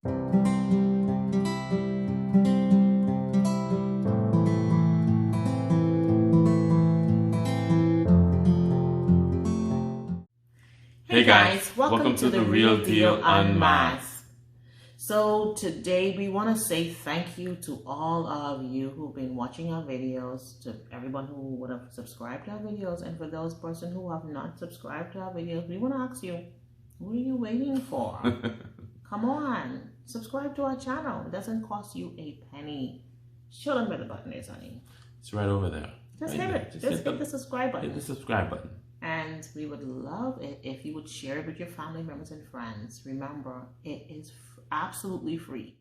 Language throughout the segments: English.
Hey guys, welcome to the Real Deal Unmasked. So today we want to say thank you to all of you who've been watching our videos, to everyone who would have subscribed to our videos, and for those person who have not subscribed to our videos, we want to ask you, what are you waiting for? Come on, subscribe to our channel. It doesn't cost you a penny. Show them where the button is, honey. It's right over there. Just hit it. Just hit the subscribe button. Hit the subscribe button. And we would love it if you would share it with your family members and friends. Remember, it is absolutely free.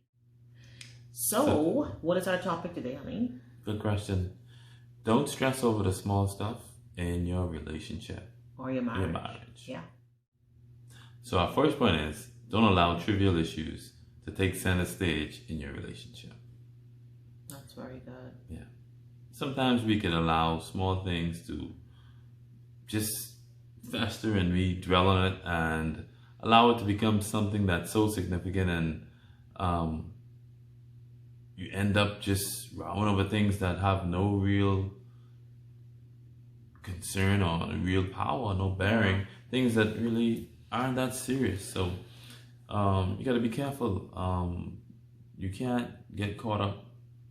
So, what is our topic today, honey? Good question. Don't stress over the small stuff in your relationship. Or your marriage. Yeah. So our first point is, don't allow trivial issues to take center stage in your relationship. That's very good. Yeah. Sometimes we can allow small things to just fester and we dwell on it and allow it to become something that's so significant, and you end up just rowing over things that have no real concern or real power, no bearing, things that really aren't that serious. So you got to be careful. You can't get caught up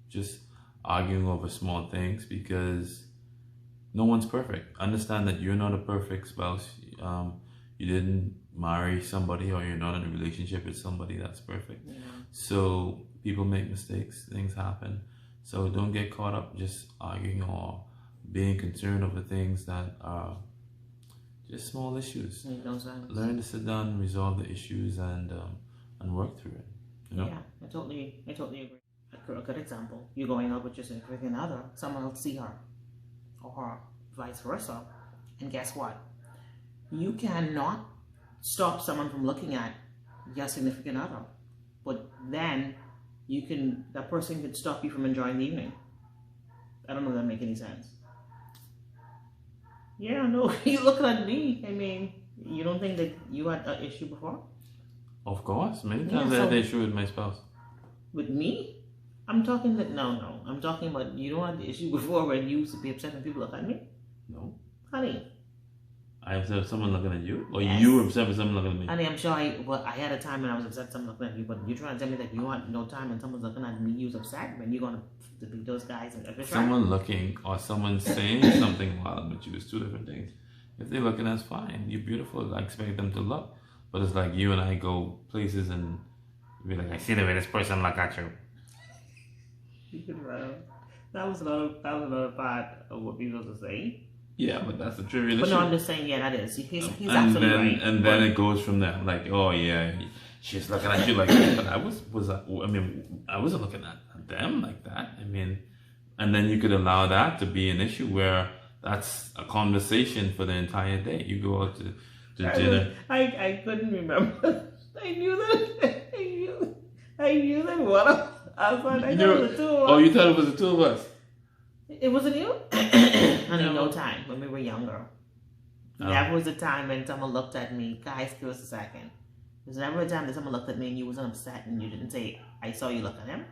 just arguing over small things, because no one's perfect. Understand that you're not a perfect spouse. You didn't marry somebody, or you're not in a relationship with somebody that's perfect. Yeah. So people make mistakes, things happen. So don't get caught up just arguing or being concerned over things that are just small issues. Learn to sit down and resolve the issues and work through it. You know? Yeah, I totally agree. A good example: you're going out with your significant other, someone else see her, or vice versa, and guess what? You cannot stop someone from looking at your significant other, but then that person could stop you from enjoying the evening. I don't know if that makes any sense. Yeah, no, you looking at me. I mean, you don't think that you had an issue before? Of course, many times I had an issue with my spouse. With me? I'm talking that no. I'm talking about, you don't have the issue before when you used to be upset when people look at me? No. Honey. I upset with someone looking at you? Or you were upset with someone looking at me? Honey, I'm sure I had a time when I was upset with someone looking at you, but you're trying to tell me that you had no time when someone's looking at me, you was upset when you're going to be those guys and everything? Someone looking or someone saying something while I'm with you is two different things. If they're looking, that's fine. You're beautiful. I expect them to look. But it's like you and I go places and be like, I see the way this person look at you. That was another part of what people used to say. Yeah, but that's a trivial issue. But no, I'm just saying, yeah, that is. He's absolutely right. And then it goes from there. Like, oh yeah, she's looking at you like that. But I wasn't looking at them like that. I mean, and then you could allow that to be an issue where that's a conversation for the entire day. You go out to dinner. I couldn't remember. I knew that. I knew that one. I thought it was the two of us. Oh, you thought it was the two of us? It wasn't you? Honey, no time. When we were younger. Never was a time when someone looked at me. Guys, give us a second. There's never a time that someone looked at me and you wasn't upset and you didn't say, I saw you look at him.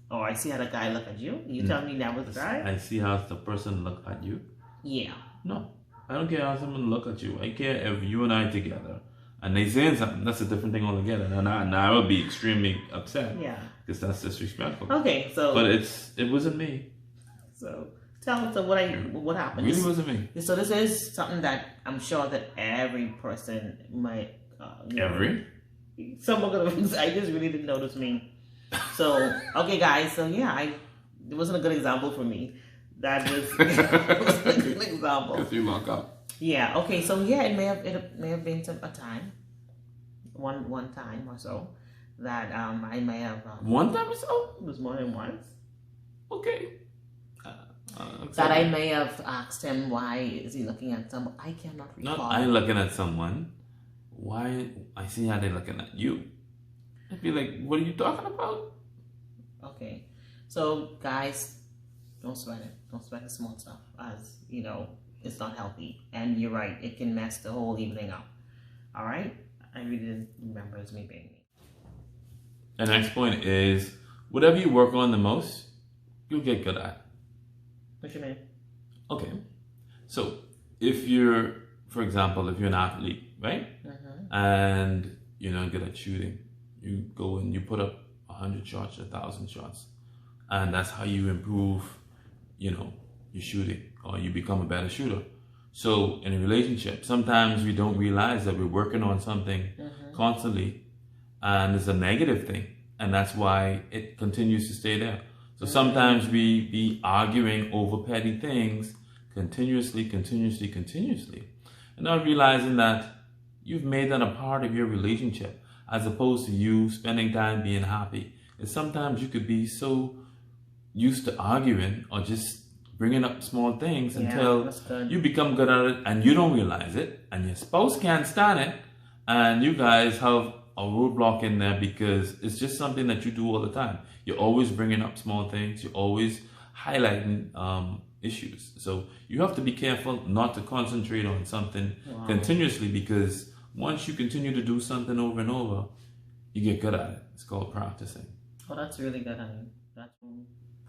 Or I see how the guy look at you. You tell me that was the guy? I see how the person look at you. Yeah. No. I don't care how someone look at you. I care if you and I together and they saying something, that's a different thing altogether. And I would be extremely upset. Yeah. Because that's disrespectful. Okay, so. But it wasn't me. So tell us what happened. It really wasn't me. So this is something that I'm sure that every person might. Someone gonna. I just really didn't notice me. So okay, guys. So yeah, it wasn't a good example for me. That was a good example. If you lock up. Yeah. Okay. So yeah, it may have been a time, one time or so, that I may have. One time or so? It was more than once. Okay. That I may have asked him, why is he looking at someone? I cannot recall. Not I looking at someone. Why? I see how they're looking at you. I'd be like, what are you talking about? Okay. So guys, don't sweat it. Don't sweat the small stuff, as you know, it's not healthy. And you're right, it can mess the whole evening up. Alright? I really didn't remember as me being me. The next point is whatever you work on the most, you'll get good at. What you mean? Okay. So if you're, for example, if you're an athlete, right? And you're not good at shooting, you go and you put up 100 shots, 1,000 shots. And that's how you improve, your shooting, or you become a better shooter. So in a relationship, sometimes we don't realize that we're working on something constantly, and it's a negative thing, and that's why it continues to stay there. So sometimes we be arguing over petty things continuously, and not realizing that you've made that a part of your relationship, as opposed to you spending time being happy. And sometimes you could be so used to arguing or just bringing up small things until you become good at it and you don't realize it, and your spouse can't stand it, and you guys have a roadblock in there because it's just something that you do all the time. You're always bringing up small things. You're always highlighting issues. So you have to be careful not to concentrate on something continuously, because once you continue to do something over and over, you get good at it. It's called practicing. Oh, that's really good, honey. That's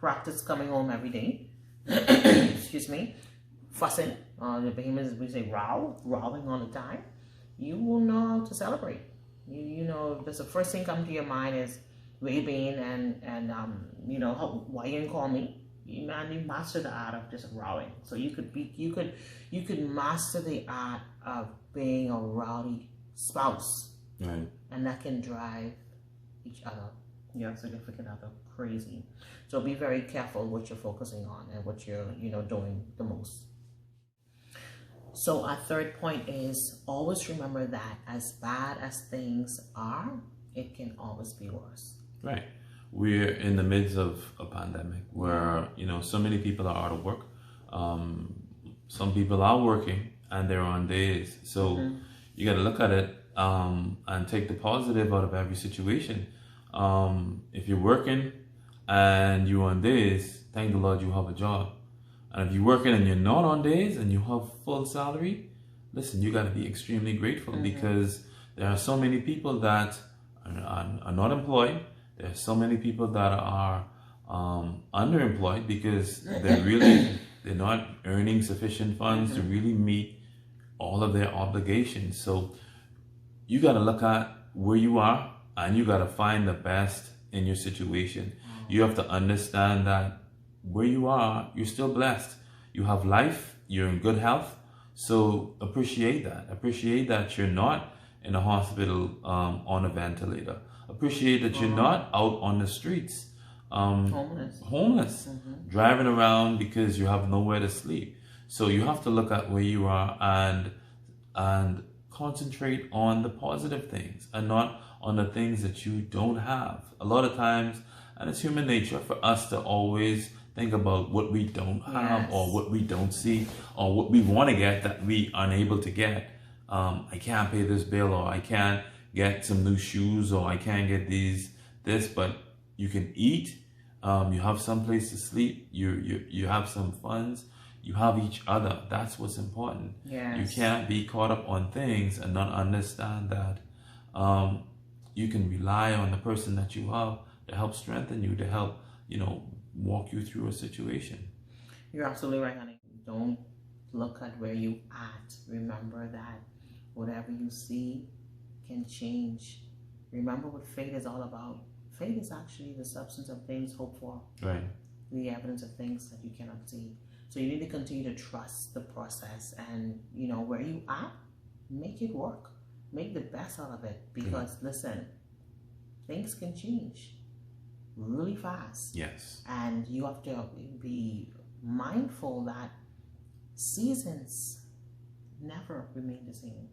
practice coming home every day. Excuse me. Fussing. The Bahamians, we say rowing all the time. You will know how to celebrate. You know, the first thing come to your mind is where you been, and why you didn't call me. You master the art of just rowing. So you could master the art of being a rowdy spouse, right? And that can drive each other, your significant other, crazy. So be very careful what you're focusing on and what you're doing the most. So our third point is always remember that as bad as things are, it can always be worse. Right. We're in the midst of a pandemic where, so many people are out of work. Some people are working and they're on days. So you got to look at it and take the positive out of every situation. If you're working and you're on days, thank the Lord you have a job. And if you're working and you're not on days and you have full salary, listen, you got to be extremely grateful, because there are so many people that are not employed. There are so many people that are underemployed because they're not earning sufficient funds to really meet all of their obligations. So you got to look at where you are and you got to find the best in your situation. You have to understand that where you are, you're still blessed. You have life, you're in good health. So appreciate that. Appreciate that you're not in a hospital on a ventilator. Appreciate that you're not out on the streets homeless, driving around because you have nowhere to sleep. So you have to look at where you are and concentrate on the positive things and not on the things that you don't have. A lot of times, and it's human nature for us to always think about what we don't have, or what we don't see, or what we want to get that we are unable to get. I can't pay this bill, or I can't get some new shoes, or I can't get this, but you can eat, you have some place to sleep, you have some funds, you have each other. That's what's important. You can't be caught up on things and not understand that you can rely on the person that you have to help strengthen you, to help, walk you through a situation. You're absolutely right, honey. Don't look at where you at. Remember that whatever you see can change. Remember what faith is all about. Faith is actually the substance of things hoped for. Right. The evidence of things that you cannot see. So you need to continue to trust the process, and where you at, make it work. Make the best out of it, because listen, things can change really fast. Yes. And you have to be mindful that seasons never remain the same.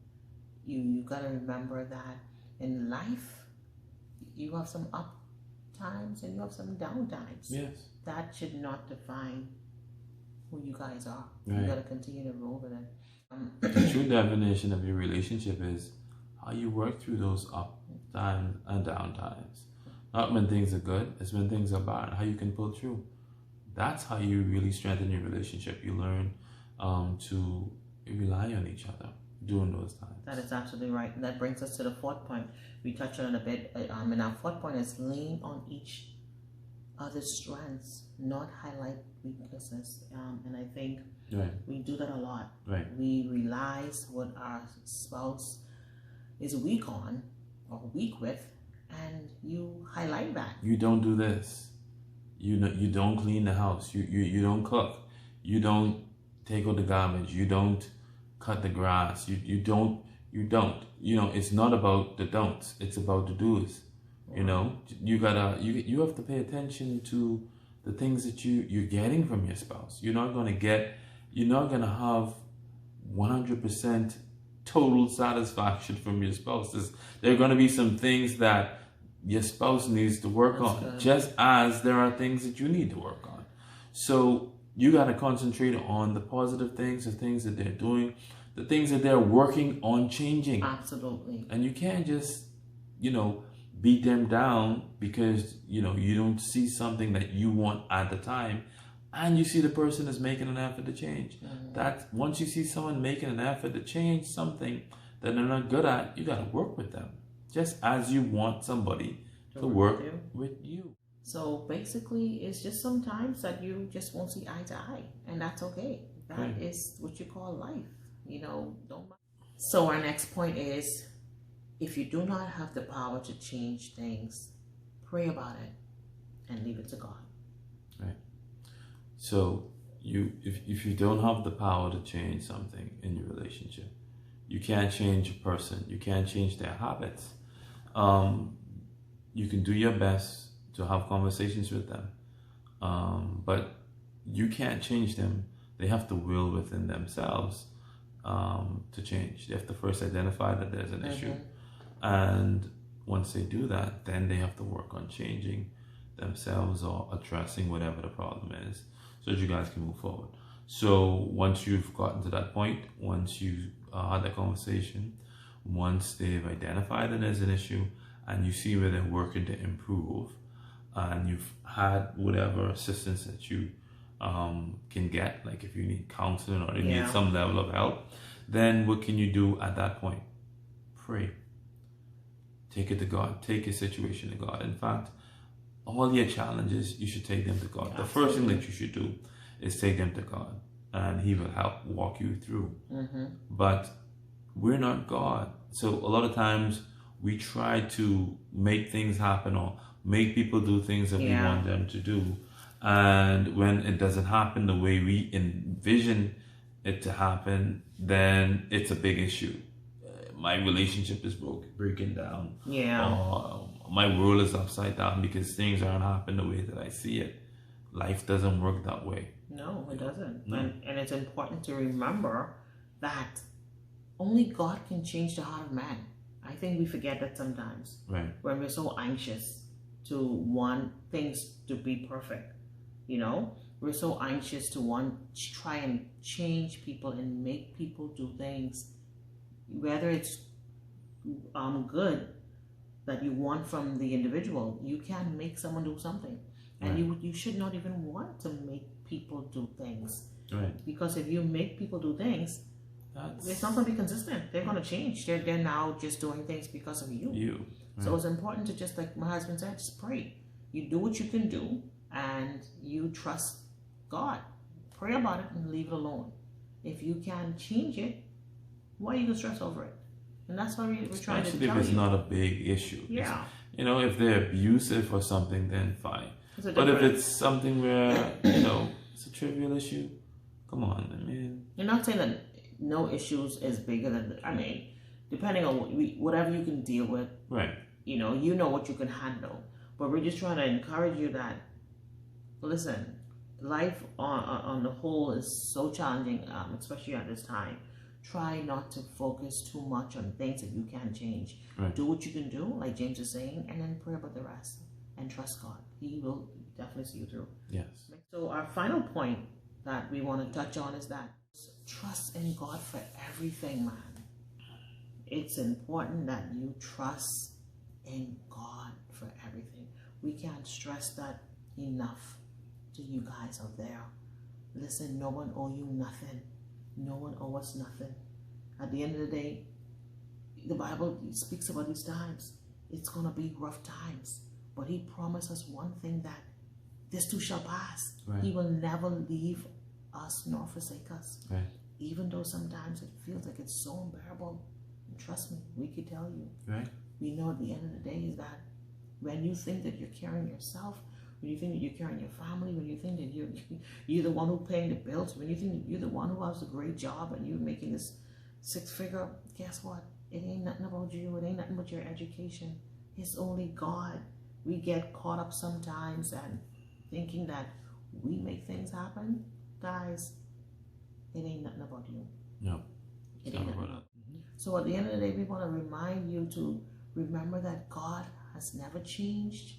You got to remember that in life, you have some up times and you have some down times. Yes. That should not define who you guys are. Right. You got to continue to roll with it. The true definition of your relationship is how you work through those up times and down times. Not when things are good, it's when things are bad, how you can pull through. That's how you really strengthen your relationship. You learn to rely on each other. during those times. That is absolutely right. And that brings us to the fourth point. We touched on it a bit. And our fourth point is lean on each other's strengths, not highlight weaknesses. And I think we do that a lot. Right. We realize what our spouse is weak on or weak with, and you highlight that. You don't do this. You don't clean the house. You don't cook. You don't take out the garbage. You don't cut the grass. You don't. You know, it's not about the don'ts. It's about the do's. You know, you have to pay attention to the things that you're getting from your spouse. You're not gonna have 100% total satisfaction from your spouse. There are gonna be some things that your spouse needs to work on, just as there are things that you need to work on. So you got to concentrate on the positive things, the things that they're doing, the things that they're working on changing. Absolutely. And you can't just, beat them down because, you don't see something that you want at the time, and you see the person is making an effort to change. That once you see someone making an effort to change something that they're not good at, you got to work with them. Just as you want somebody to work with you. So basically, it's just sometimes that you just won't see eye to eye, and that's okay. That is what you call life. Don't. So our next point is, if you do not have the power to change things, pray about it and leave it to God. Right. So if you don't have the power to change something in your relationship, you can't change a person. You can't change their habits. You can do your best to have conversations with them, but you can't change them. They have to will within themselves to change. They have to first identify that there's an issue, and once they do that, then they have to work on changing themselves or addressing whatever the problem is, so that you guys can move forward. So once you've gotten to that point, once you had that conversation, once they've identified that there's an issue, and you see where they're working to improve, and you've had whatever assistance that you can get, like if you need counseling or you need some level of help, then what can you do at that point? Pray. Take it to God. Take your situation to God. In fact, all your challenges, you should take them to God. The first thing that you should do is take them to God, and He will help walk you through. But we're not God. So a lot of times we try to make things happen or make people do things that we want them to do. And when it doesn't happen the way we envision it to happen, then it's a big issue. My relationship is breaking down. Or my world is upside down because things aren't happening the way that I see it. Life doesn't work that way. No, it doesn't. No. And it's important to remember that only God can change the heart of man. I think we forget that sometimes. Right. When we're so anxious to want things to be perfect. We're so anxious to try and change people and make people do things, whether it's good that you want from the individual. You can make someone do something, and you should not even want to make people do things. Right. Because if you make people do things, it's not going to be consistent. They're going to change. They're now just doing things because of you. Right. So it's important to, just like my husband said, just pray. You do what you can do, and you trust God. Pray about it and leave it alone. If you can change it, why are you going to stress over it? And that's why we're trying to tell you. Especially if it's not a big issue. Yeah. If they're abusive or something, then fine. But if it's something where, it's a trivial issue, come on, I mean. You're not saying that no issues is bigger than, depending on whatever you can deal with. Right. You know what you can handle. But we're just trying to encourage you that, listen, life on the whole is so challenging, especially at this time. Try not to focus too much on things that you can't change. Right. Do what you can do, like James is saying, and then pray about the rest. And trust God. He will definitely see you through. Yes. So our final point that we want to touch on is that trust in God for everything, man. It's important that you trust in God for everything. We can't stress that enough to you guys out there. Listen, no one owe you nothing. No one owe us nothing. At the end of the day, the Bible speaks about these times. It's going to be rough times. But he promised us one thing, that this too shall pass. Right. He will never leave us nor forsake us. Right. Even though sometimes it feels like it's so unbearable. And trust me, we can tell you. Right. We know at the end of the day is that when you think that you're carrying yourself, when you think that you're carrying your family, when you think that you're the one who's paying the bills, when you think that you're the one who has a great job and you're making this 6-figure, guess what? It ain't nothing about you. It ain't nothing but your education. It's only God. We get caught up sometimes and thinking that we make things happen. Guys, it ain't nothing about you. No. It ain't nothing about you. So at the end of the day, we want to remind you to remember that God has never changed.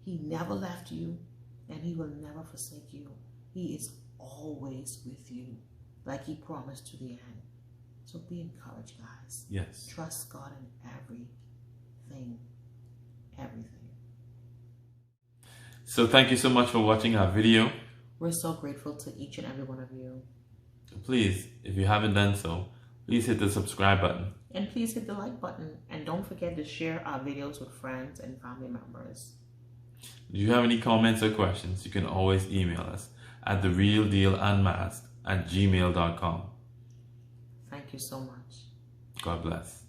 He never left you, and he will never forsake you. He is always with you, like he promised to the end. So be encouraged, guys. Yes. Trust God in everything. Everything. So thank you so much for watching our video. We're so grateful to each and every one of you. Please, if you haven't done so, please hit the subscribe button. And please hit the like button. And don't forget to share our videos with friends and family members. If you have any comments or questions, you can always email us at therealdealunmasked@gmail.com. Thank you so much. God bless.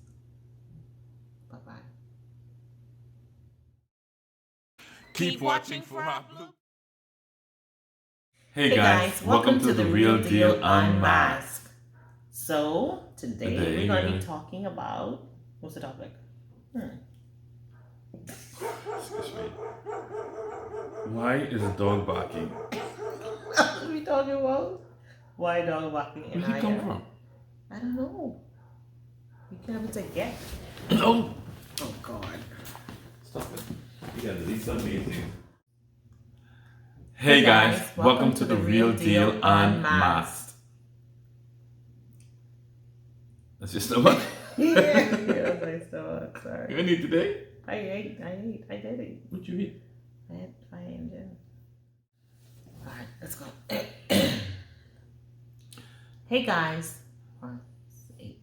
Bye-bye. Keep watching for our Bloopers. Hey guys, welcome to the Real Deal Unmasked. So today we're going to be talking about, what's the topic? Excuse me. Why is a dog barking? What are we talking about? Why dog barking? Where did he come from? I don't know. You can't even say get. No. Oh God. Stop it. You gotta delete some meeting. Hey guys, welcome to the Real Deal Unmasked. That's your stomach? Yeah, that's my stomach. Sorry. You gonna eat today? I did eat. What you eat? I had fire engine. Alright, let's go. Hey guys. 1, 8.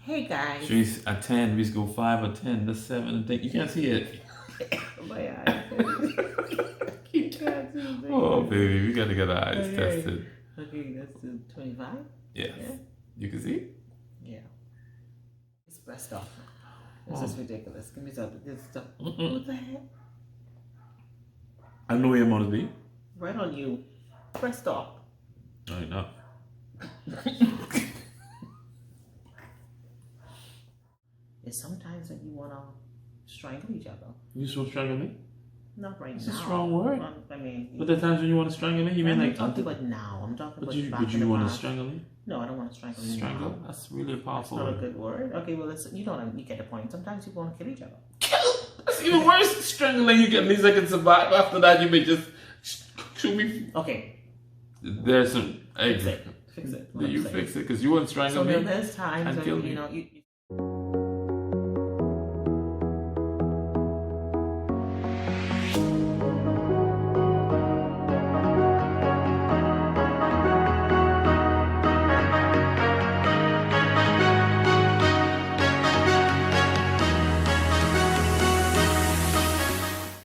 Hey guys. She's at 10, we go 5 or 10, that's 7 and 10. You can't see it. My eyes. You can't see it. Oh baby, we gotta get our eyes tested. Okay, let's do 25. Yes. Yeah. You can see? Yeah. It's pressed off. This is ridiculous. Give me something. This stuff. What the heck? I know where your mouth be. Right on you. Press stop. No, you're not. It's sometimes that you want to strangle each other. You so strangle me? Not right It's now. a strong word. I mean, But there are times when you want to strangle me? You mean I'm like... talking about now. I'm talking about back Would in you the want to past. strangle me? No, I don't want to strangle you. Strangle? now. That's really a That's powerful not a word. good word. Okay, well, listen, you get the point. Sometimes people want to kill each other. That's even worse. Strangling you at least I can survive. After that, you may just shoot me. Okay. There's some... Fix it. You fix it because you want to strangle me. So there's times and when, kill me. you know, you